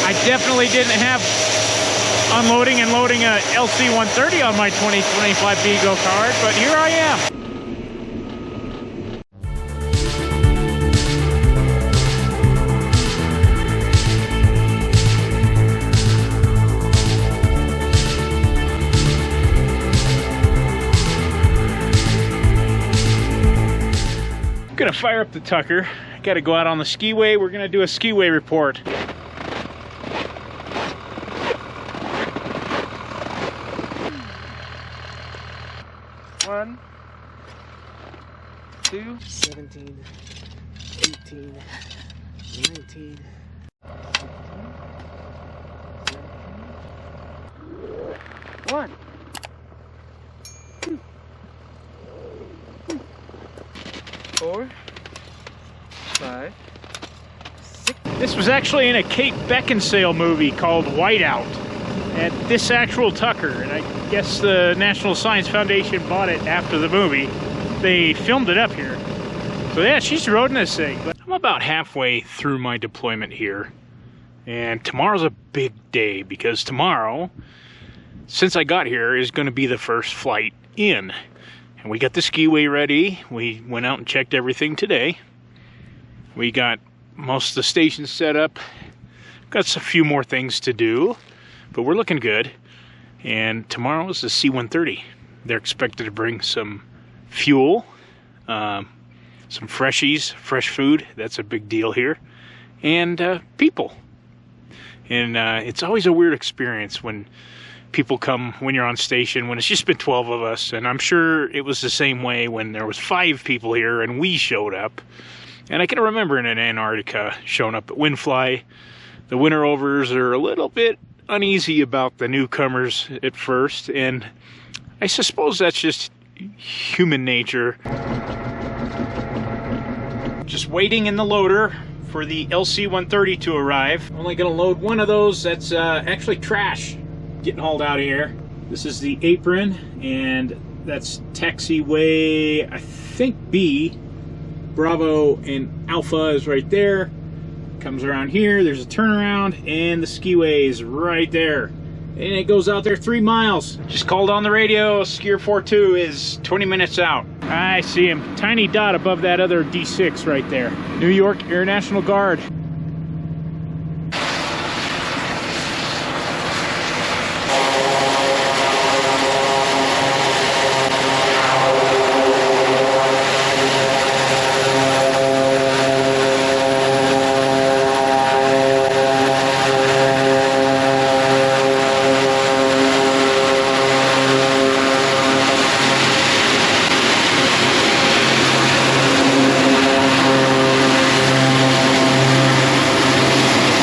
I definitely didn't have unloading and loading a LC-130 on my 2025 Vigo card, but here I am. I'm gonna fire up the Tucker. I gotta go out on the skiway. We're gonna do a skiway report. One, 2, 17, 18, 19, 1, 2, 4, 5, 6. This was actually in a Kate Beckinsale movie called Whiteout. And this actual Tucker, and I guess the National Science Foundation bought it after the movie. They filmed it up here. So yeah, she's rode in this thing. I'm about halfway through my deployment here. And tomorrow's a big day because tomorrow, since I got here, is going to be the first flight in. And we got the skiway ready. We went out and checked everything today. We got most of the stations set up. Got a few more things to do. But we're looking good, and tomorrow is the C-130. They're expected to bring some fuel, some freshies, fresh food. That's a big deal here, and people. And it's always a weird experience when people come when you're on station, when it's just been 12 of us, and I'm sure it was the same way when there was 5 people here and we showed up. And I can remember in Antarctica showing up at Windfly. The winter overs are a little bit uneasy about the newcomers at first, and I suppose that's just human nature. Just waiting in the loader for the LC-130 to arrive. I'm only gonna load one of those. That's actually trash getting hauled out of here. This is the apron, and that's taxiway, I think B. Bravo and Alpha is right there. Comes around here, there's a turnaround, and the skiway is right there. And it goes out there 3 miles. Just called on the radio, Skier 42 is 20 minutes out. I see him, tiny dot above that other D6 right there. New York Air National Guard.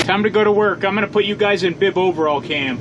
Time to go to work. I'm gonna put you guys in bib overall cam.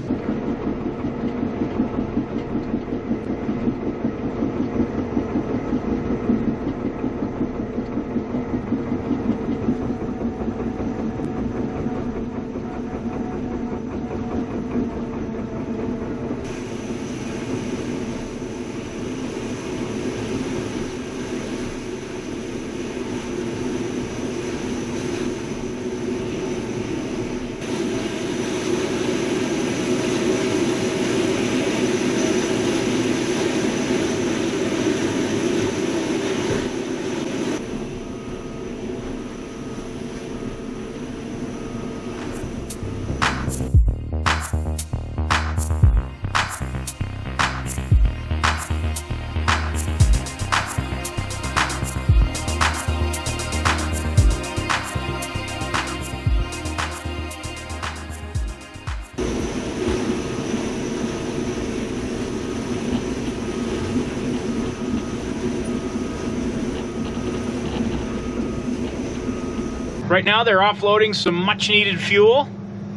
Right now they're offloading some much needed fuel,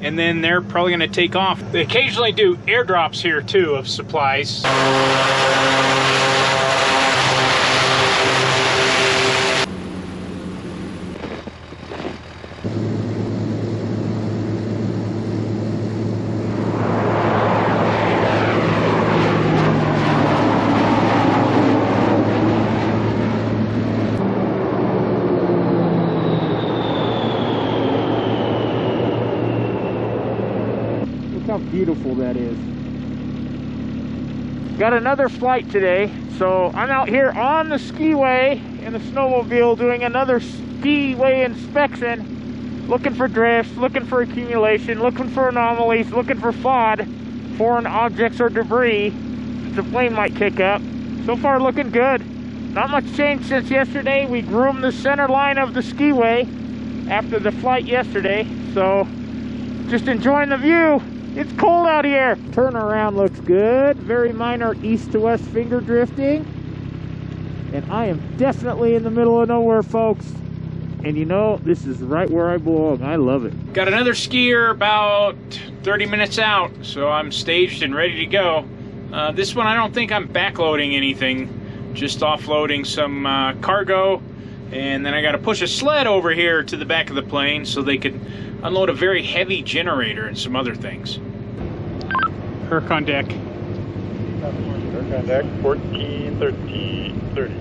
and then they're probably going to take off. They occasionally do airdrops here too of supplies. Look how beautiful that is. Got another flight today, so I'm out here on the skiway in the snowmobile doing another skiway inspection, looking for drifts, looking for accumulation, looking for anomalies, looking for FOD, foreign objects or debris the plane might kick up. So far looking good. Not much change since yesterday. We groomed the center line of the skiway after the flight yesterday, so just enjoying the view. It's cold out here. Turnaround looks good. Very minor east to west finger drifting. And I am definitely in the middle of nowhere, folks. And you know, this is right where I belong. I love it. Got another skier about 30 minutes out, so I'm staged and ready to go. This one I don't think I'm backloading anything, just offloading some cargo. And then I got to push a sled over here to the back of the plane so they could unload a very heavy generator and some other things. Herc on deck. Herc on deck, 14, 13, 30.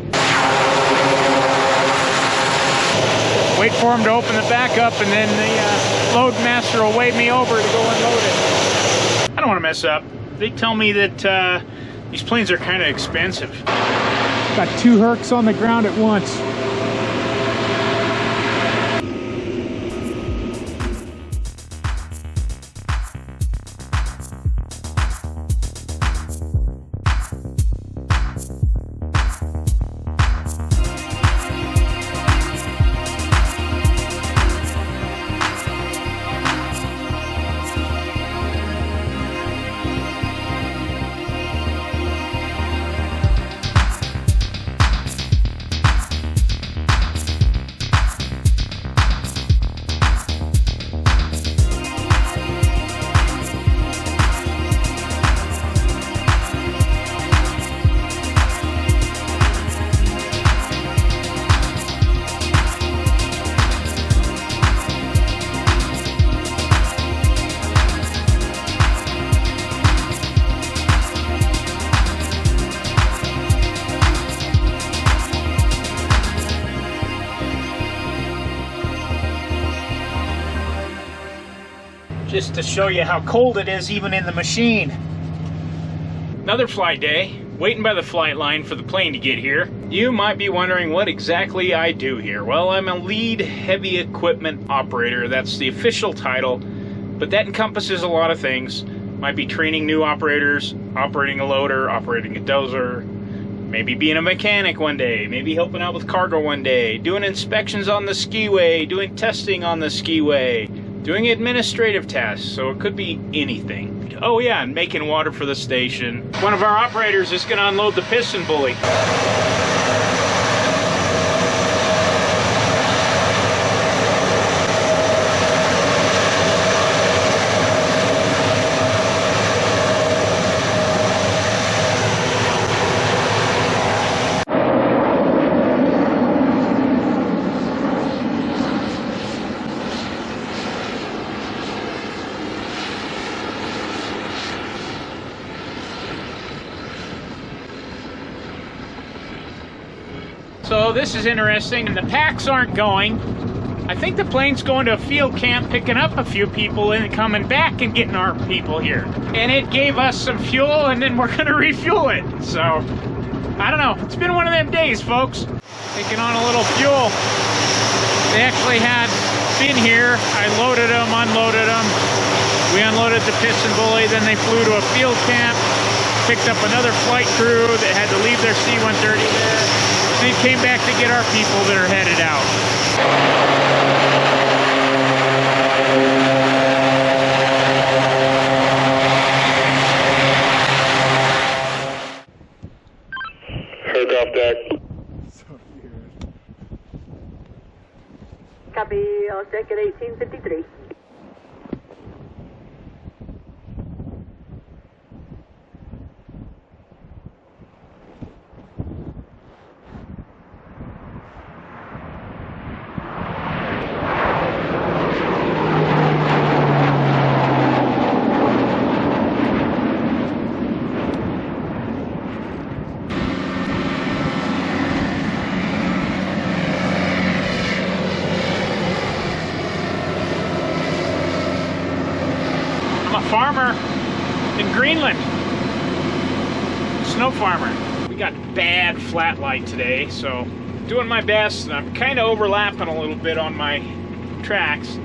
Wait for him to open the back up, and then the load master will wave me over to go unload it. I don't want to mess up. They tell me that these planes are kind of expensive. Got 2 Hercs on the ground at once. Just to show you how cold it is even in the machine. Another flight day, waiting by the flight line for the plane to get here. You might be wondering what exactly I do here. Well, I'm a lead heavy equipment operator. That's the official title, but that encompasses a lot of things. Might be training new operators, operating a loader, operating a dozer, maybe being a mechanic one day, maybe helping out with cargo one day, doing inspections on the skiway, doing testing on the skiway, doing administrative tasks, so it could be anything. Oh yeah, and making water for the station. One of our operators is gonna unload the piston bully. So this is interesting, and the packs aren't going. I think the plane's going to a field camp, picking up a few people and coming back and getting our people here. And it gave us some fuel, and then we're gonna refuel it. So, I don't know, it's been one of them days, folks. Taking on a little fuel. They actually had been here. I loaded them, unloaded them. We unloaded the piston bully, then they flew to a field camp, picked up another flight crew that had to leave their C-130 there. They came back to get our people that are headed out. Herc off deck. Copy, I'll check at 1853. I'm a farmer in Greenland. Snow farmer. We got bad flat light today, so doing my best, and I'm kind of overlapping a little bit on my tracks.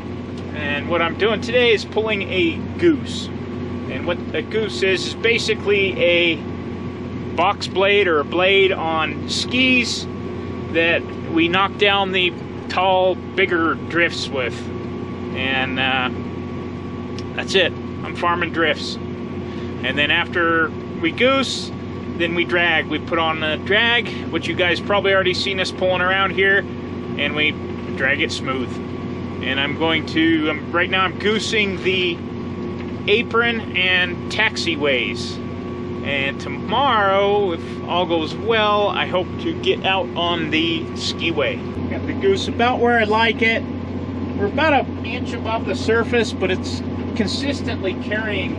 And what I'm doing today is pulling a goose. And what a goose is basically a box blade or a blade on skis that we knock down the tall, bigger drifts with. And that's it. I'm farming drifts. And then after we goose, then we drag. We put on a drag, which you guys probably already seen us pulling around here, and we drag it smooth. And I'm going to, right now I'm goosing the apron and taxiways. And tomorrow, if all goes well, I hope to get out on the skiway. Got the goose about where I like it. We're about an inch above the surface, but it's consistently carrying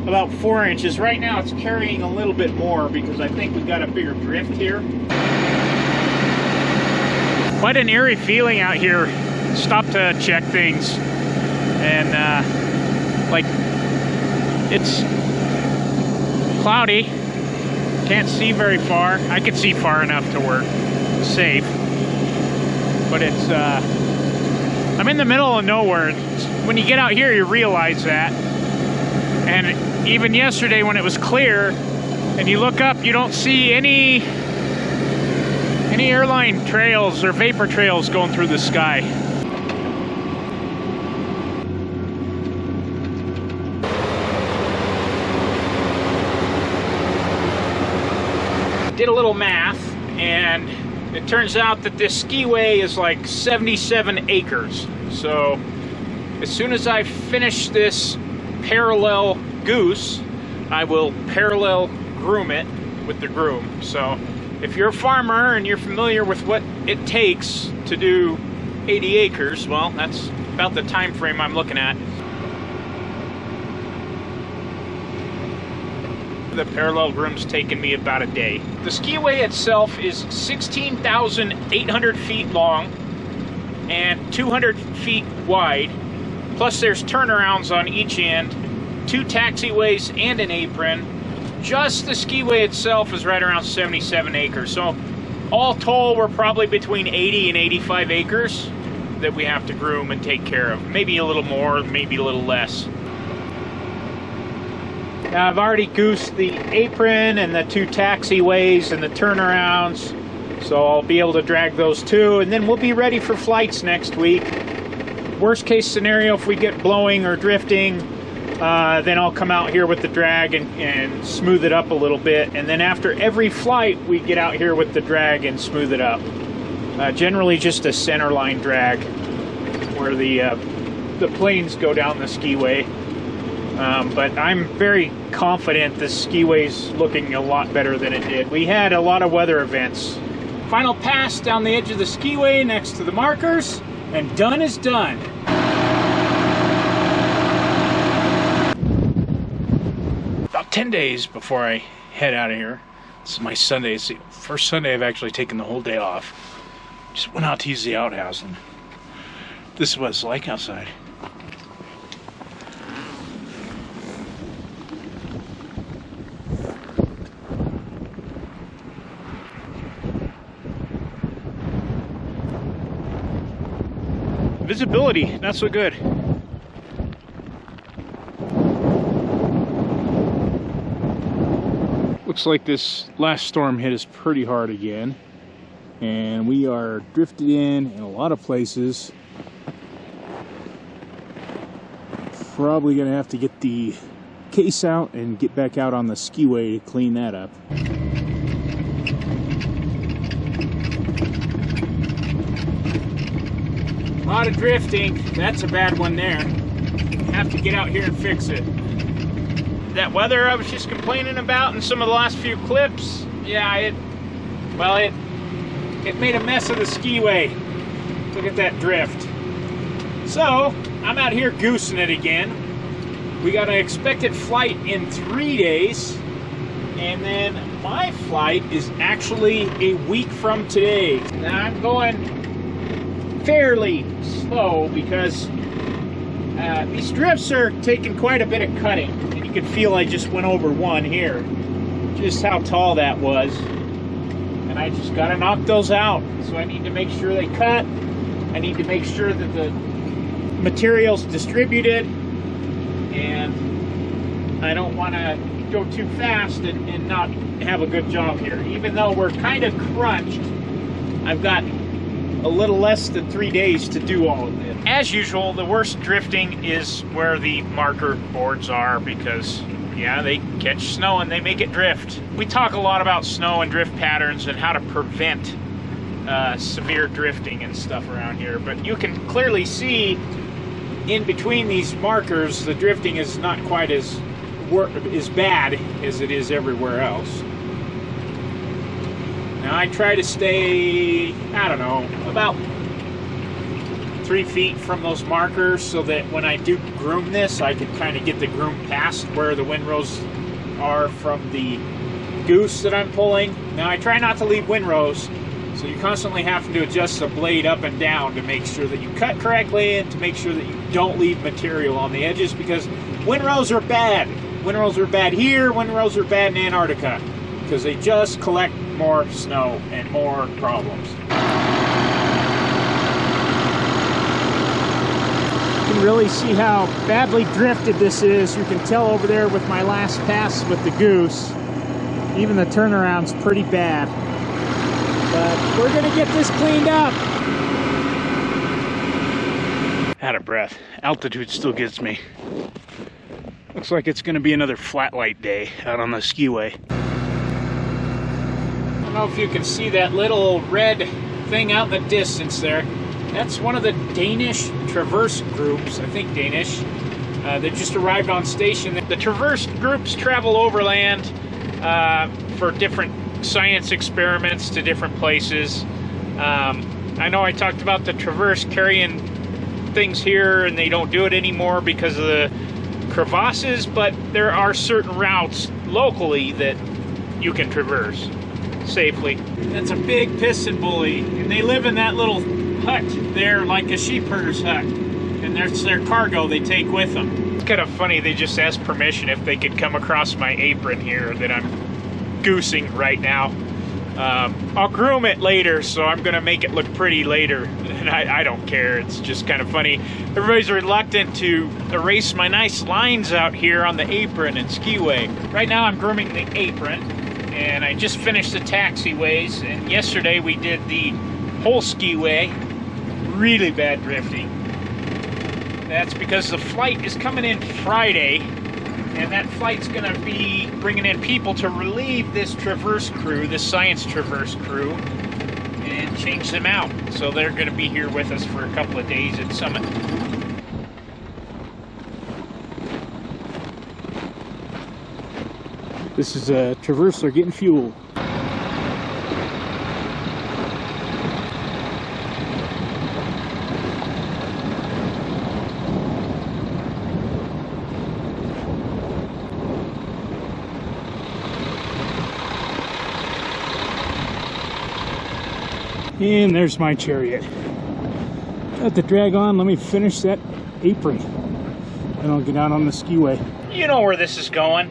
about 4 inches. Right now it's carrying a little bit more because I think we've got a bigger drift here. Quite an eerie feeling out here. Stopped to check things, and like, it's cloudy, can't see very far. I can see far enough to work safe, but it's I'm in the middle of nowhere. When you get out here, you realize that. And even yesterday when it was clear and you look up, you don't see any airline trails or vapor trails going through the sky. Did a little math, and it turns out that this skiway is like 77 acres. So as soon as I finish this parallel goose, I will parallel groom it with the groom. So if you're a farmer and you're familiar with what it takes to do 80 acres, well, that's about the time frame I'm looking at. The parallel groom's taken me about a day. The skiway itself is 16,800 feet long and 200 feet wide. Plus there's turnarounds on each end, 2 taxiways and an apron. Just the skiway itself is right around 77 acres. So all told, we're probably between 80 and 85 acres that we have to groom and take care of. Maybe a little more, maybe a little less. Now I've already goosed the apron and the 2 taxiways and the turnarounds, so I'll be able to drag those too, and then we'll be ready for flights next week. Worst case scenario, if we get blowing or drifting, then I'll come out here with the drag and smooth it up a little bit, and then after every flight we get out here with the drag and smooth it up. Generally just a center line drag where the planes go down the skiway. But I'm very confident the skiway's looking a lot better than it did. We had a lot of weather events. Final pass down the edge of the skiway next to the markers, and done is done. About 10 days before I head out of here. This is my Sunday. It's the first Sunday I've actually taken the whole day off. Just went out to use the outhouse, and this is what it's like outside. Visibility, not so good. Looks like this last storm hit us pretty hard again, and we are drifted in a lot of places. Probably gonna have to get the case out and get back out on the skiway to clean that up. A lot of drifting. That's a bad one there. Have to get out here and fix it. That weather I was just complaining about in some of the last few clips, yeah, it made a mess of the skiway. Look at that drift. So I'm out here goosing it again. We got an expected flight in 3 days, and then my flight is actually a week from today. Now I'm going fairly slow because These drifts are taking quite a bit of cutting, and you can feel I just went over one here. Just how tall that was. And I just gotta knock those out. So I need to make sure they cut. I need to make sure that the material's distributed, and I don't want to go too fast and not have a good job here. Even though we're kind of crunched, I've got a little less than 3 days to do all of this. As usual, the worst drifting is where the marker boards are, because yeah, they catch snow and they make it drift. We talk a lot about snow and drift patterns and how to prevent severe drifting and stuff around here, but you can clearly see in between these markers the drifting is not quite as bad as it is everywhere else. Now I try to stay, I don't know, about 3 feet from those markers so that when I do groom this, I can kind of get the groom past where the windrows are from the goose that I'm pulling. Now I try not to leave windrows, so you constantly have to adjust the blade up and down to make sure that you cut correctly and to make sure that you don't leave material on the edges, because windrows are bad. Windrows are bad here, windrows are bad in Antarctica, because they just collect more snow and more problems. You can really see how badly drifted this is. You can tell over there with my last pass with the goose. Even the turnaround's pretty bad. But we're gonna get this cleaned up. Out of breath. Altitude still gets me. Looks like it's gonna be another flat light day out on the skiway. I don't know if you can see that little red thing out in the distance there. That's one of the Danish traverse groups, I think Danish. They just arrived on station. The traverse groups travel overland for different science experiments to different places. I know I talked about the traverse carrying things here, and they don't do it anymore because of the crevasses, but there are certain routes locally that you can traverse safely. That's a big piston bully, and they live in that little hut there like a sheep herder's hut, and that's their cargo they take with them. It's kind of funny, they just asked permission if they could come across my apron here that I'm goosing right now. I'll groom it later, so I'm gonna make it look pretty later, and I don't care. It's just kind of funny. Everybody's reluctant to erase my nice lines out here on the apron and skiway. Right now I'm grooming the apron, and I just finished the taxiways, and yesterday we did the whole skiway. Really bad drifting. That's because the flight is coming in Friday, and that flight's going to be bringing in people to relieve this traverse crew, this science traverse crew, and change them out. So they're going to be here with us for a couple of days at Summit. This is a traverser getting fuel. And there's my chariot. Let the drag on, let me finish that apron. And I'll get out on the skiway. You know where this is going.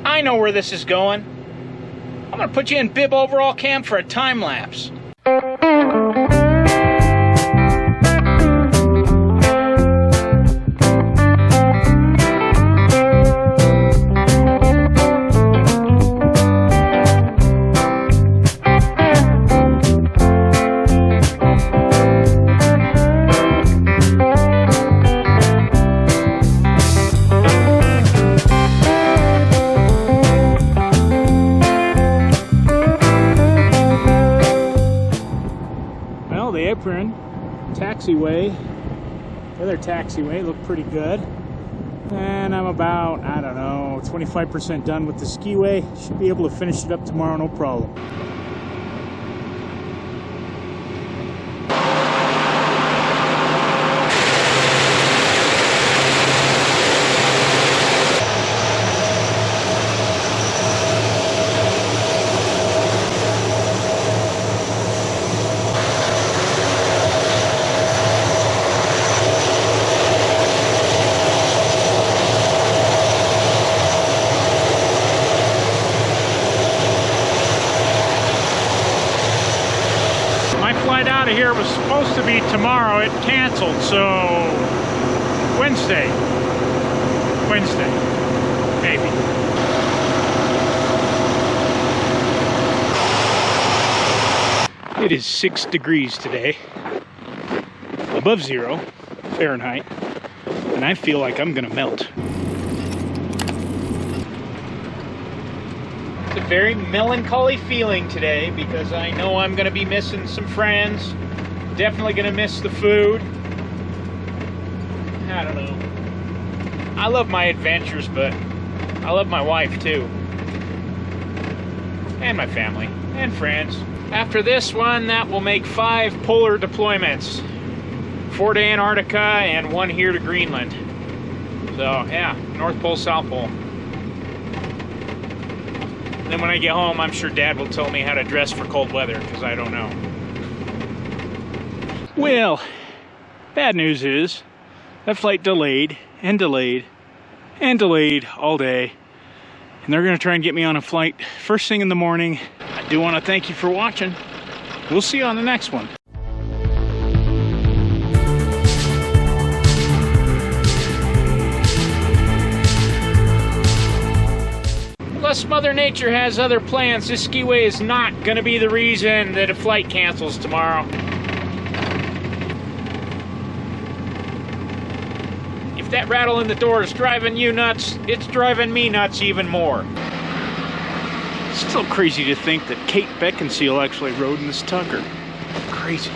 I know where this is going. I'm gonna put you in bib overall cam for a time lapse. Taxiway, the other taxiway looked pretty good, and I'm about, I don't know, 25% done with the skiway. Should be able to finish it up tomorrow, no problem. flight out of here was supposed to be tomorrow. It canceled, so Wednesday, maybe. It is 6 degrees today, above 0 Fahrenheit, and I feel like I'm gonna melt. It's a very melancholy feeling today because I know I'm gonna be missing some friends, definitely gonna miss the food. I don't know. I love my adventures, but I love my wife too. And my family, and friends. After this one, that will make 5 polar deployments. 4 to Antarctica and 1 here to Greenland. So yeah, North Pole, South Pole. And then when I get home, I'm sure Dad will tell me how to dress for cold weather, because I don't know. Well, bad news is, that flight delayed, and delayed, and delayed all day. And they're gonna try and get me on a flight first thing in the morning. I do wanna thank you for watching. We'll see you on the next one. Unless Mother Nature has other plans, this skiway is not gonna be the reason that a flight cancels tomorrow. If that rattle in the door is driving you nuts, it's driving me nuts even more. It's still crazy to think that Kate Beckinsale actually rode in this Tucker. Crazy.